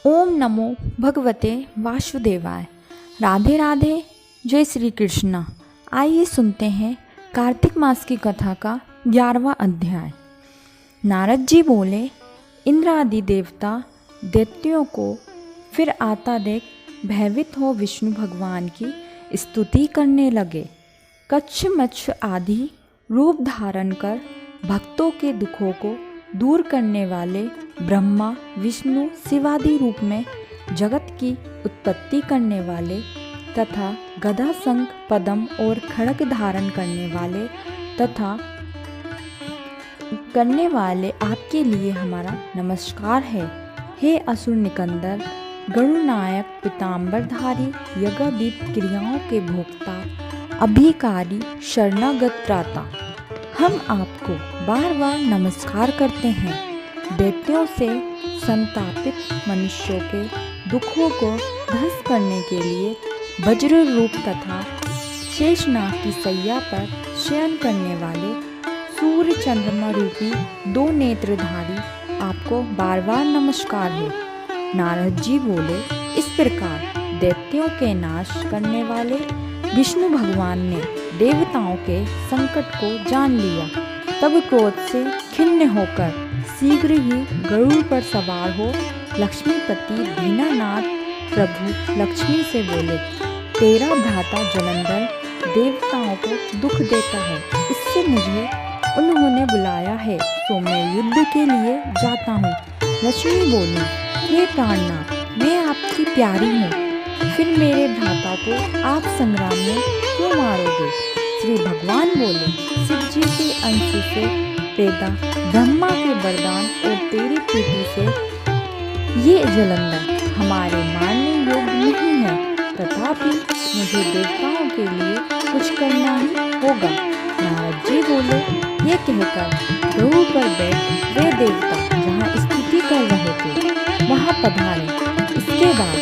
ओम नमो भगवते वासुदेवाय। राधे राधे, जय श्री कृष्ण। आइए सुनते हैं कार्तिक मास की कथा का 11वां अध्याय। नारद जी बोले, इंद्र आदि देवता दैत्यों को फिर आता देख भयभीत हो विष्णु भगवान की स्तुति करने लगे। कच्छ मच्छ आदि रूप धारण कर भक्तों के दुखों को दूर करने वाले ब्रह्मा विष्णु शिवादि रूप में जगत की उत्पत्ति करने वाले तथा गदा शंख पद्म और खड्ग धारण करने वाले आपके लिए हमारा नमस्कार है। हे असुर निकंदर, गरुनायक पीताम्बरधारी, यज्ञदीप क्रियाओं के भोक्ता, अभिकारी, शरणागत त्राता, हम आपको बार बार नमस्कार करते हैं। दैत्यों से संतापित मनुष्यों के दुखों को ध्वस्त करने के लिए वज्र रूप तथा शेषनाग की सैया पर शयन करने वाले सूर्य चंद्रमा रूपी 2 नेत्रधारी आपको बार बार नमस्कार है। नारद जी बोले, इस प्रकार दैत्यों के नाश करने वाले विष्णु भगवान ने देवताओं के संकट को जान लिया। तब क्रोध से खिन्न होकर शीघ्र ही गरुड़ पर सवार हो लक्ष्मीपति दीनानाथ प्रभु लक्ष्मी से बोले, तेरा भ्राता जलंधर देवताओं को दुख देता है, इससे मुझे उन्होंने बुलाया है, तो मैं युद्ध के लिए जाता हूँ। लक्ष्मी बोली, हे प्राणनाथ, मैं आपकी प्यारी हूँ, फिर मेरे भ्राता को आप संग्राम में क्यों मारोगे? श्री भगवान बोले, शिव जी के अंश से पैदा ब्रह्मा के वरदान और तेरी प्रीति से ये जलंधर हमारे मारने योग्य नहीं है, तथापि मुझे देवताओं के लिए कुछ करना ही होगा। नारद जी बोले, ये कहकर गरुड़ पर बैठ वे देवता जहाँ स्तुति कर रहे थे वहाँ पधारे। इसके बाद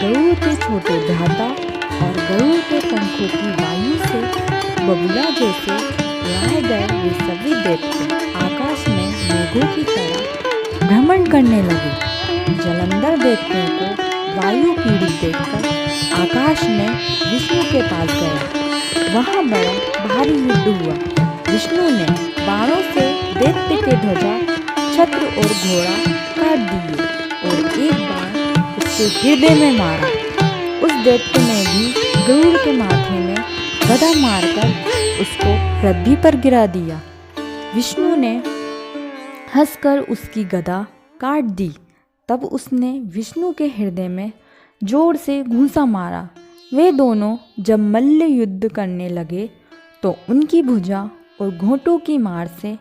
गरुड़ के छोटे भ्राता और गरुड़ के पंखों की वायु से बबूला जैसे उड़ाए गए वे सभी दैत्य आकाश में मेघों की तरह भ्रमण करने लगे। जलंधर दैत्यों को वायु पीड़ित देखकर आकाश में विष्णु के पास गया। वहाँ बड़ा भारी युद्ध हुआ। विष्णु ने बाणों से दैत्य के ध्वजा, छत्र और घोड़ा काट दिए और एक बाण उसके हृदय में मारा। उस दैत्य ने भी गरुड़ के माथे में गदा मारकर उसको पृथ्वी पर गिरा दिया। विष्णु ने हंसकर उसकी गदा काट दी। तब उसने विष्णु के हृदय में जोर से घूंसा मारा। वे दोनों जब मल्ल युद्ध करने लगे तो उनकी भुजा और घोंटों की मार से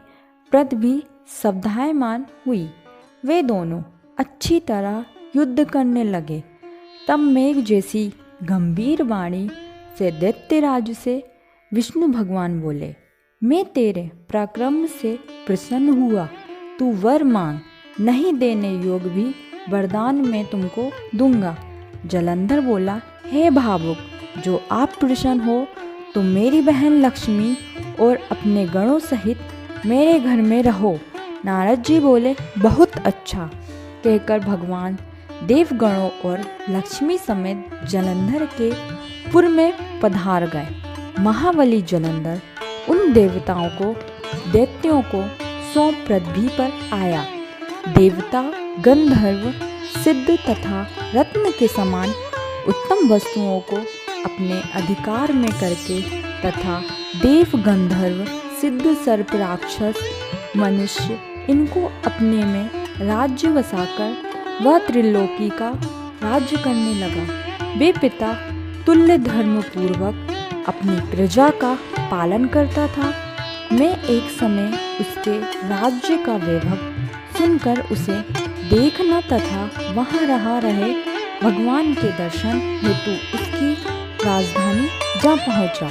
पृथ्वी शब्दायमान हुई। वे दोनों अच्छी तरह युद्ध करने लगे। तब मेघ जैसी गंभीर वाणी से दैत्यराज से विष्णु भगवान बोले, मैं तेरे पराक्रम से प्रसन्न हुआ, तू वर मांग, नहीं देने योग्य भी वरदान मैं तुमको दूंगा। जलंधर बोला, हे भावुक, जो आप प्रसन्न हो तो मेरी बहन लक्ष्मी और अपने गणों सहित मेरे घर में रहो। नारद जी बोले, बहुत अच्छा, कहकर भगवान देवगणों और लक्ष्मी समेत जलंधर के पुर में पधार गए। महाबली जलंधर उन देवताओं को दैत्यों को सौंप पृथ्वी पर आया। देवता गंधर्व सिद्ध तथा रत्न के समान उत्तम वस्तुओं को अपने अधिकार में करके तथा देव गंधर्व सिद्ध सर्प राक्षस मनुष्य इनको अपने में राज्य बसाकर वह त्रिलोकी का राज्य करने लगा। वे पिता तुल्य धर्म पूर्वक अपनी प्रजा का पालन करता था। मैं एक समय उसके राज्य का वैभव सुनकर उसे देखना तथा वहाँ रहे भगवान के दर्शन हेतु उसकी राजधानी जा पहुँचा।